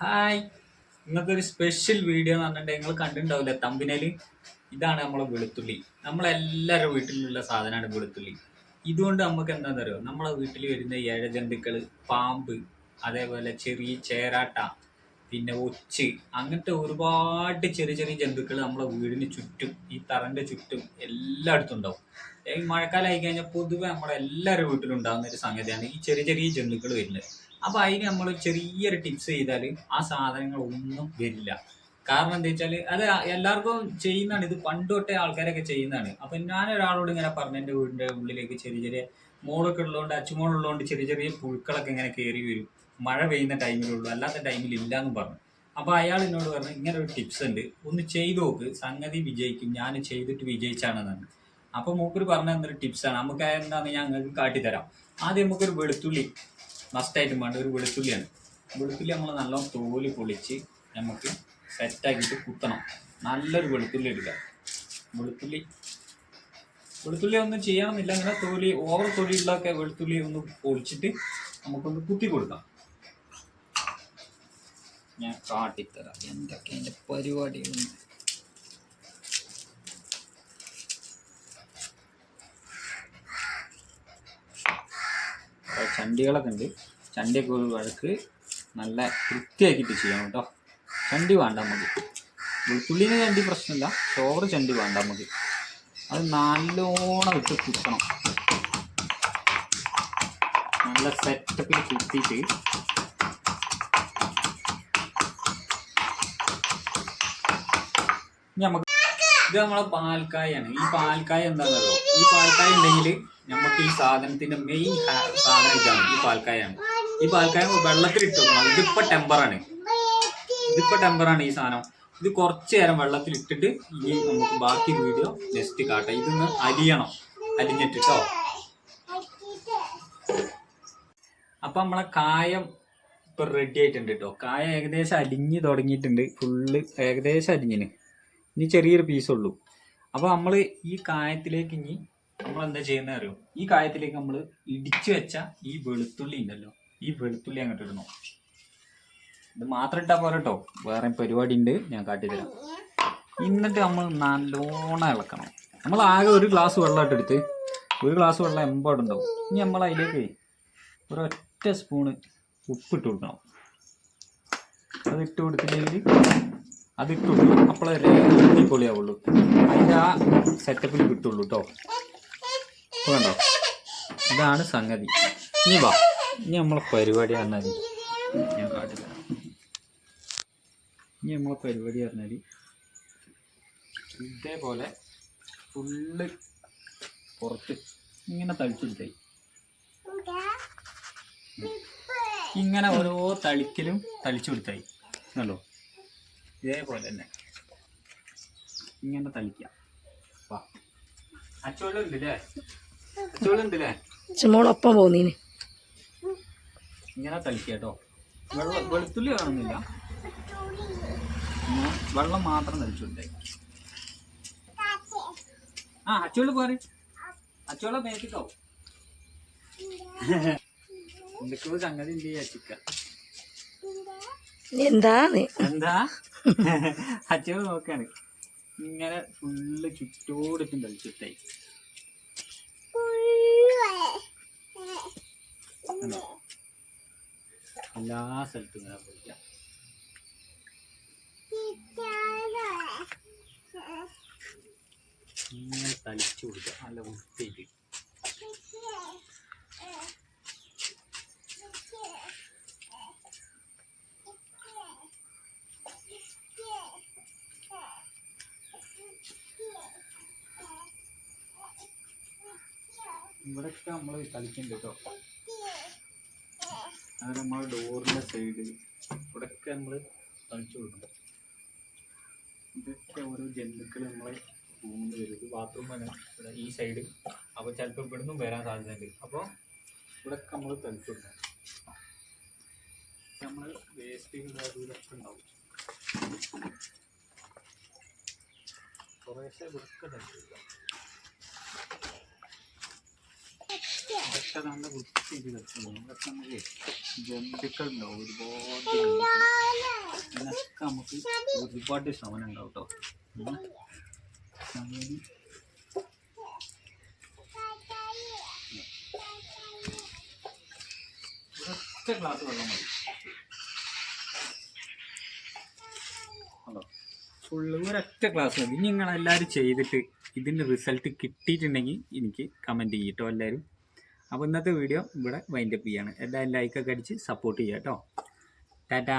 Hi, ഇന്നത്തെ ഒരു special video എന്ന് പറഞ്ഞിട്ടുണ്ടെങ്കിൽ നിങ്ങൾ കണ്ടിട്ടുണ്ടാവില്ല തമ്പിനേല്. ഇതാണ് നമ്മളെ വെളുത്തുള്ളി. നമ്മളെല്ലാവരുടെ വീട്ടിലുള്ള സാധനമാണ് വെളുത്തുള്ളി. ഇതുകൊണ്ട് നമുക്ക് എന്താണെന്ന് അറിയോ, നമ്മളെ വീട്ടിൽ വരുന്ന ഇഴജന്തുക്കൾ, പാമ്പ്, അതേപോലെ ചെറിയ ചേരാട്ട, പിന്നെ ഒച്ച്, അങ്ങനത്തെ ഒരുപാട് ചെറിയ ചെറിയ ജന്തുക്കൾ നമ്മളെ വീടിന് ചുറ്റും, ഈ തറന്റെ ചുറ്റും എല്ലായിടത്തും ഉണ്ടാവും. ഈ മഴക്കാലം ആയി കഴിഞ്ഞാൽ പൊതുവെ നമ്മളെ എല്ലാവരുടെ വീട്ടിലും ഉണ്ടാകുന്ന ഒരു സംഗതിയാണ് ഈ ചെറിയ ചെറിയ ജന്തുക്കൾ വരുന്നത്. അപ്പൊ അതിന് നമ്മൾ ചെറിയൊരു ടിപ്സ് ചെയ്താൽ ആ സാധനങ്ങൾ ഒന്നും വരില്ല. കാരണം എന്താ വെച്ചാല് അത് എല്ലാവർക്കും ചെയ്യുന്നതാണ്, ഇത് പണ്ട് തൊട്ടേ ആൾക്കാരൊക്കെ ചെയ്യുന്നതാണ്. അപ്പൊ ഞാൻ ഒരാളോട് ഇങ്ങനെ പറഞ്ഞു, എന്റെ വീടിന്റെ ഉള്ളിലേക്ക് ചെറിയ ചെറിയ മോളൊക്കെ ഉള്ളതുകൊണ്ട്, അച്ചുമോളുള്ളതുകൊണ്ട് ചെറിയ ചെറിയ പുഴുക്കളൊക്കെ ഇങ്ങനെ കയറി വരും. മഴ പെയ്യുന്ന ടൈമിലുള്ളൂ, അല്ലാത്ത ടൈമിൽ ഇല്ലാന്ന് പറഞ്ഞു. അപ്പൊ അയാൾ എന്നോട് പറഞ്ഞു, ഇങ്ങനെ ഒരു ടിപ്സ് ഉണ്ട്, ഒന്ന് ചെയ്തു നോക്ക്, സംഗതി വിജയിക്കും, ഞാൻ ചെയ്തിട്ട് വിജയിച്ചാണെന്നാണ്. അപ്പൊ മൂപ്പര് പറഞ്ഞ എന്തൊരു ടിപ്സാണ്, നമുക്ക് എന്താണെന്ന് ഞാൻ നിങ്ങൾക്ക് കാട്ടിത്തരാം. ആദ്യം നമുക്കൊരു വെളുത്തുള്ളി മസ്റ്റായിട്ടും വേണ്ട ഒരു വെളുത്തുള്ളിയാണ്. വെളുത്തുള്ളി നമ്മൾ നല്ലോണം തോല് പൊളിച്ച് നമുക്ക് സെറ്റാക്കിയിട്ട് കുത്തണം. നല്ലൊരു വെളുത്തുള്ളി എടുക്കുക. വെളുത്തുള്ളി വെളുത്തുള്ളി ഒന്നും ചെയ്യണമെന്നില്ല, ഇങ്ങനെ തോലി ഓവർ തൊലിയുള്ളതൊക്കെ വെളുത്തുള്ളി ഒന്ന് പൊളിച്ചിട്ട് നമുക്കൊന്ന് കുത്തി കൊടുക്കാം. ഞാൻ കാട്ടിത്തരാം എന്തൊക്കെ അതിൻ്റെ പരിപാടികളുണ്ട്. ചണ്ടികളൊക്കെ ഉണ്ട്. ചണ്ടിയൊക്കെ ഒരു വഴക്ക് നല്ല വൃത്തിയാക്കിയിട്ട് ചെയ്യണം കേട്ടോ. ചണ്ടി വേണ്ട നമുക്ക്. വെളുത്തുള്ളിന് ചണ്ടി പ്രശ്നമില്ല, ചോറ് ചണ്ടി വേണ്ട നമുക്ക്. അത് നല്ലോണം ഇട്ട് കുത്തണം. നല്ല സെറ്റപ്പിൽ കുത്തിയിട്ട് നമുക്ക് ഇത് നമ്മളെ പാൽക്കായാണ്. ഈ പാൽക്കായ എന്താണെന്നല്ലോ, ഈ പാൽക്കായ ഉണ്ടെങ്കിൽ നമുക്ക് ഈ സാധനത്തിന്റെ മെയിൻ സാധനം ഇതാണ്, ഈ പാൽക്കായാണ്. ഈ പാൽക്കായ വെള്ളത്തിൽ ഇട്ട് വെക്കണം. ഇതിപ്പോ ടെമ്പറാണ് ഈ സാധനം. ഇത് കുറച്ച് നേരം വെള്ളത്തിൽ ഇട്ടിട്ട് ഈ നമുക്ക് ബാക്കി വീഡിയോ നെക്സ്റ്റ് കാട്ടാം. ഇതൊന്ന് അരിയണം, അരിഞ്ഞിട്ടോ. അപ്പൊ നമ്മളെ കായം ഇപ്പൊ റെഡി ആയിട്ടുണ്ട് കേട്ടോ. കായ ഏകദേശം അലിഞ്ഞ് തുടങ്ങിയിട്ടുണ്ട്, ഫുള്ള് ഏകദേശം അലിഞ്ഞിന്. ഇനി ചെറിയൊരു പീസുള്ളൂ. അപ്പോൾ നമ്മൾ ഈ കായത്തിലേക്ക് ഇനി നമ്മൾ എന്താ ചെയ്യുന്നത് അറിയോ, ഈ കായത്തിലേക്ക് നമ്മൾ ഇടിച്ചു വെച്ച ഈ വെളുത്തുള്ളി ഉണ്ടല്ലോ, ഈ വെളുത്തുള്ളി അങ്ങോട്ട് ഇടണം. ഇത് മാത്രം ഇട്ടാൽ പോരാ കേട്ടോ, വേറെ പരിപാടി ഉണ്ട്, ഞാൻ കാട്ടിത്തരാം. എന്നിട്ട് നമ്മൾ നല്ലോണം ഇളക്കണം. നമ്മൾ ആകെ ഒരു ഗ്ലാസ് വെള്ളമായിട്ട് എടുത്ത്, ഒരു ഗ്ലാസ് വെള്ളം എമ്പാടുണ്ടാവും. ഇനി നമ്മൾ അതിലേക്ക് ഒരൊറ്റ സ്പൂണ് ഉപ്പിട്ട് കൊടുക്കണം. അതിട്ട് കൊടുത്തില്ലെങ്കിൽ അതിട്ട് കൊടുക്കും, അപ്പോഴേ അടിപൊളിയാവുള്ളൂ. അതിൻ്റെ ആ സെറ്റപ്പിൽ കിട്ടുള്ളൂ കേട്ടോ. വേണ്ടോ, ഇതാണ് സംഗതി. ഇനി വാ, ഇനി നമ്മളെ പരിപാടി പറഞ്ഞാൽ ഞാൻ കാട്ടില്ല. ഇനി നമ്മളെ പരിപാടി പറഞ്ഞാൽ ഇതേപോലെ ഫുള്ള് പുറത്ത് ഇങ്ങനെ തളിച്ചെടുത്തായി. ഇങ്ങനെ ഓരോ തളിക്കലും തളിച്ചു കൊടുത്തായി എന്നല്ലോ. ഇതേപോലെ തന്നെ ഇങ്ങനെ തളിക്കാം. വാ, അച്ചോളുണ്ടല്ലേ, അച്ചോളുണ്ടല്ലേ, മോളൊപ്പം പോന്നീന്. ഇങ്ങനെ തളിക്കുക കേട്ടോ. വെളുത്തുള്ളി കാണുന്നില്ല, വെള്ളം മാത്രം തളിച്ചു കൊടുത്തേ. ആ അച്ചോള് പോരെ, അച്ചോളെ മേത്തിക്കോ. എന്തൊക്കെയോ സംഗതി ഉണ്ട് ചിക്ക. എന്താ അച്ചോള് നോക്കാണ്. ഇങ്ങനെ ഫുള്ള് ചുറ്റോടിട്ടും തളിച്ചിട്ടായി. എല്ലാ സ്ഥലത്തും ഇങ്ങനെ പോയിക്കാം. ഇങ്ങനെ തളിച്ചു കൊടുക്കുക നല്ല വൃത്തിയായിട്ട്. ഇവിടെയൊക്കെ നമ്മൾ കളിക്കുന്നുണ്ട് കേട്ടോ. അത് നമ്മളെ ഡോറിൻ്റെ സൈഡ് ഇവിടെയൊക്കെ നമ്മൾ കളിച്ചു കൊടുക്കും. ഇതൊക്കെ ഓരോ ജന്തുക്കൾ നമ്മളെ റൂമിൽ വരും. ഇത് ബാത്റൂമാണ് ഇവിടെ ഈ സൈഡ്. അപ്പോൾ ചിലപ്പോൾ ഇവിടെ നിന്നും വരാൻ സാധ്യതയുണ്ട്. അപ്പോൾ ഇവിടെയൊക്കെ നമ്മൾ കളിച്ചു കൊടുക്കാം. നമ്മൾ വേസ്റ്റുകൾ ഇതൊക്കെ ഉണ്ടാവും. കുറേശ്ശെ ഇവിടെയൊക്കെ കളിച്ചു കൊടുക്കാം. ഇതൊക്കെ നല്ല വൃത്തിയായിട്ട് കളിച്ചു. ഇതൊക്കെ നമുക്ക് ജന്തുക്കളുണ്ടാവും, ഒരുപാട് ഇതിലൊക്കെ നമുക്ക് ഒരുപാട് സാധനം ഉണ്ടാവും കേട്ടോ. ചമ്മന്തി ഒറ്റ ഗ്ലാസ് വെള്ളം മതി. ഹലോ, ഫുള്ള് ഒരൊറ്റ ഗ്ലാസ് മതി. ഇനി നിങ്ങളെല്ലാവരും ചെയ്തിട്ട് ഇതിൻ്റെ റിസൾട്ട് കിട്ടിയിട്ടുണ്ടെങ്കിൽ എനിക്ക് കമൻറ്റ് ചെയ്യട്ടോ എല്ലാവരും. അപ്പോൾ ഇന്നത്തെ വീഡിയോ ഇവിടെ വൈൻഡപ്പ് ചെയ്യാണ്. എല്ലാവരും ലൈക്കൊക്കെ അടിച്ച് സപ്പോർട്ട് ചെയ്യാം കേട്ടോ. ടാറ്റാ.